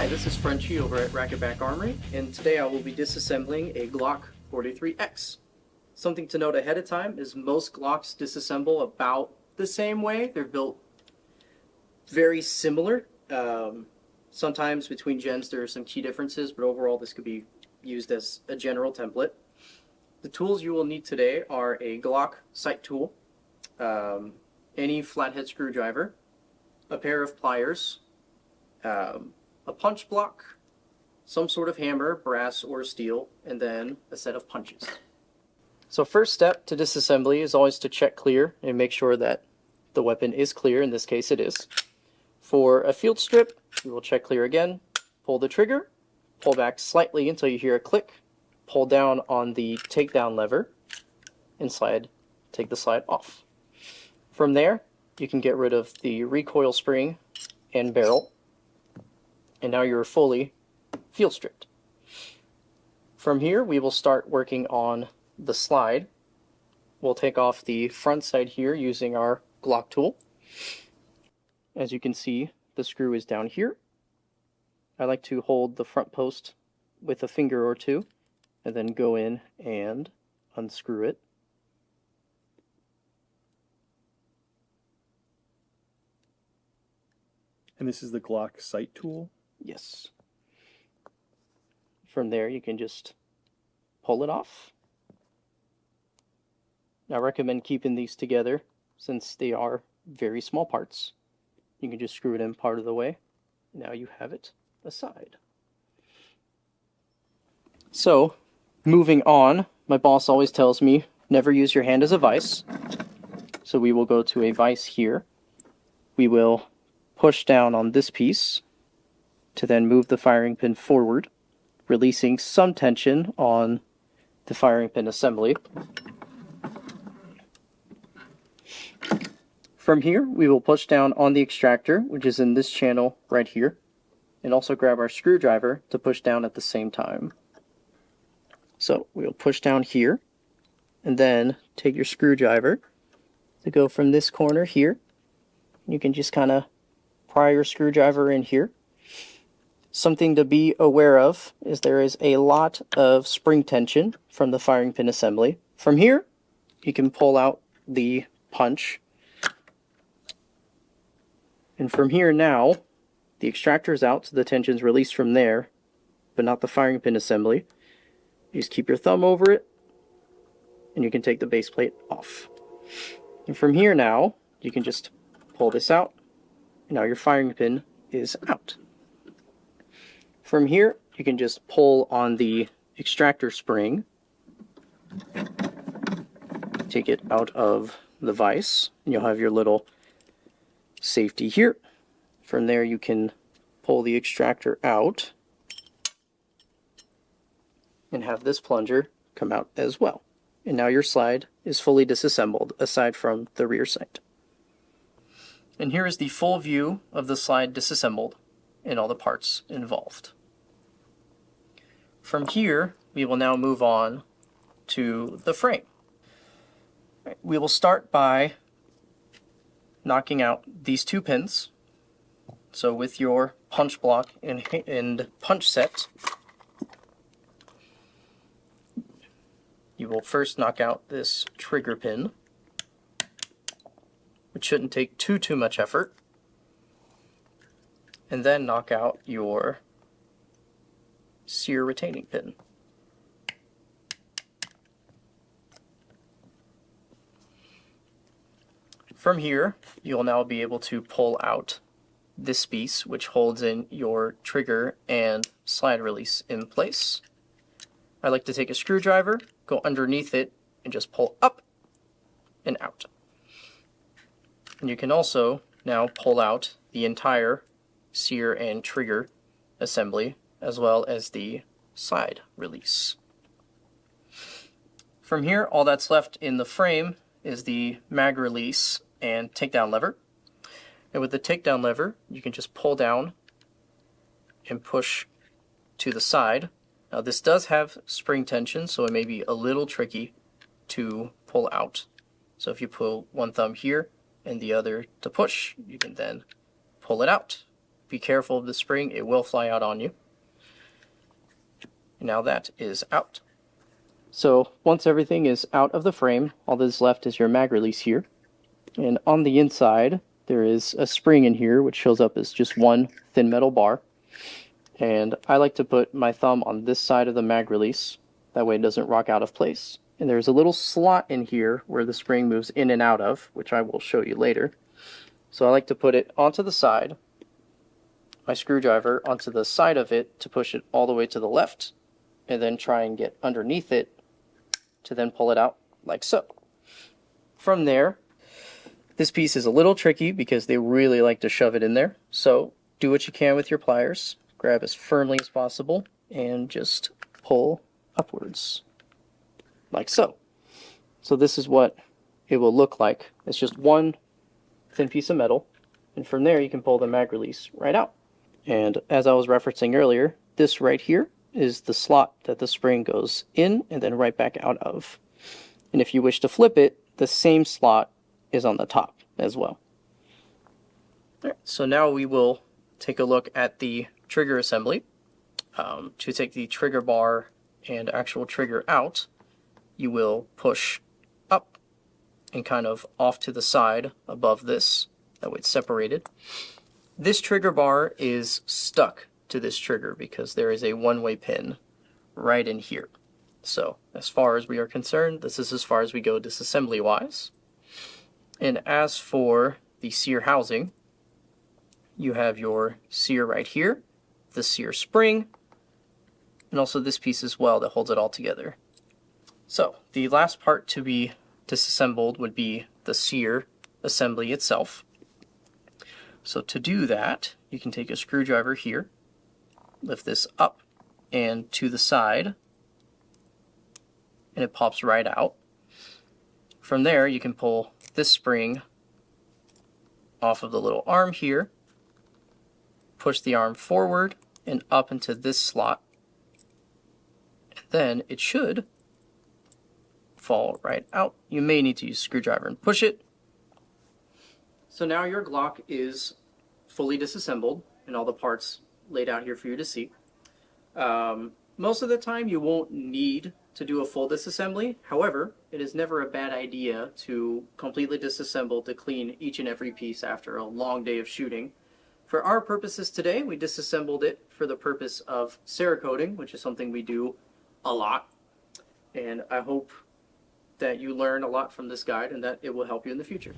Hi, this is Frenchie over at Racketback Armory, and today I will be disassembling a Glock 43X. Something to note ahead of time is most Glocks disassemble about the same way. They're built very similar. Sometimes between gens there are some key differences, but overall this could be used as a general template. The tools you will need today are a Glock sight tool, any flathead screwdriver, a pair of pliers, a punch block, some sort of hammer, brass or steel, and then a set of punches. So first step to disassembly is always to check clear and make sure that the weapon is clear. In this case it is. For a field strip, we will check clear again, pull the trigger, pull back slightly until you hear a click, pull down on the takedown lever, and take the slide off. From there, you can get rid of the recoil spring and barrel, and now you're fully field stripped. From here, we will start working on the slide. We'll take off the front side here using our Glock tool. As you can see, the screw is down here. I like to hold the front post with a finger or two and then go in and unscrew it. And this is the Glock sight tool? Yes. From there you can just pull it off. I recommend keeping these together since they are very small parts. You can just screw it in part of the way. Now you have it aside. So, moving on, my boss always tells me never use your hand as a vise. So we will go to a vise here. We will push down on this piece to then move the firing pin forward, releasing some tension on the firing pin assembly. From here, we will push down on the extractor, which is in this channel right here, and also grab our screwdriver to push down at the same time. So we'll push down here, and then take your screwdriver to go from this corner here. You can just kind of pry your screwdriver in here. Something to be aware of is there is a lot of spring tension from the firing pin assembly. From here, you can pull out the punch. And from here now, the extractor is out, so the tension's released from there, but not the firing pin assembly. You just keep your thumb over it, and you can take the base plate off. And from here now, you can just pull this out. Now your firing pin is out. From here, you can just pull on the extractor spring, take it out of the vise, and you'll have your little safety here. From there, you can pull the extractor out and have this plunger come out as well. And now your slide is fully disassembled, aside from the rear sight. And here is the full view of the slide disassembled and all the parts involved. From here, we will now move on to the frame. We will start by knocking out these two pins. So with your punch block and punch set, you will first knock out this trigger pin, which shouldn't take too much effort, and then knock out your sear retaining pin. From here, you'll now be able to pull out this piece, which holds in your trigger and slide release in place. I like to take a screwdriver, go underneath it, and just pull up and out. And you can also now pull out the entire sear and trigger assembly, as well as the slide release. From here, all that's left in the frame is the mag release and takedown lever. And with the takedown lever, you can just pull down and push to the side. Now this does have spring tension, so it may be a little tricky to pull out. So if you pull one thumb here and the other to push, you can then pull it out be careful of the spring, it will fly out on you. Now that is out. So once everything is out of the frame, all that is left is your mag release here. And on the inside, there is a spring in here, which shows up as just one thin metal bar. And I like to put my thumb on this side of the mag release. That way it doesn't rock out of place. And there's a little slot in here where the spring moves in and out of, which I will show you later. So I like to put it onto the side, my screwdriver onto the side of it to push it all the way to the left, and then try and get underneath it to then pull it out like so. From there, this piece is a little tricky because they really like to shove it in there. So do what you can with your pliers, grab as firmly as possible, and just pull upwards like so. So this is what it will look like. It's just one thin piece of metal, and from there you can pull the mag release right out. And as I was referencing earlier, this right here is the slot that the spring goes in and then right back out of. And if you wish to flip it, the same slot is on the top as well. All right, so now we will take a look at the trigger assembly. To take the trigger bar and actual trigger out, you will push up and kind of off to the side above this. That way it's separated. This trigger bar is stuck to this trigger because there is a one-way pin right in here. So as far as we are concerned, this is as far as we go disassembly wise. And as for the sear housing, you have your sear right here, the sear spring, and also this piece as well that holds it all together. So the last part to be disassembled would be the sear assembly itself. So to do that, you can take a screwdriver here, lift this up and to the side, and it pops right out. From there, you can pull this spring off of the little arm here, push the arm forward and up into this slot, and then it should fall right out. You may need to use a screwdriver and push it. So now your Glock is fully disassembled and all the parts laid out here for you to see. Most of the time you won't need to do a full disassembly. However, it is never a bad idea to completely disassemble to clean each and every piece after a long day of shooting. For our purposes today, we disassembled it for the purpose of Cerakoting, which is something we do a lot. And I hope that you learn a lot from this guide and that it will help you in the future.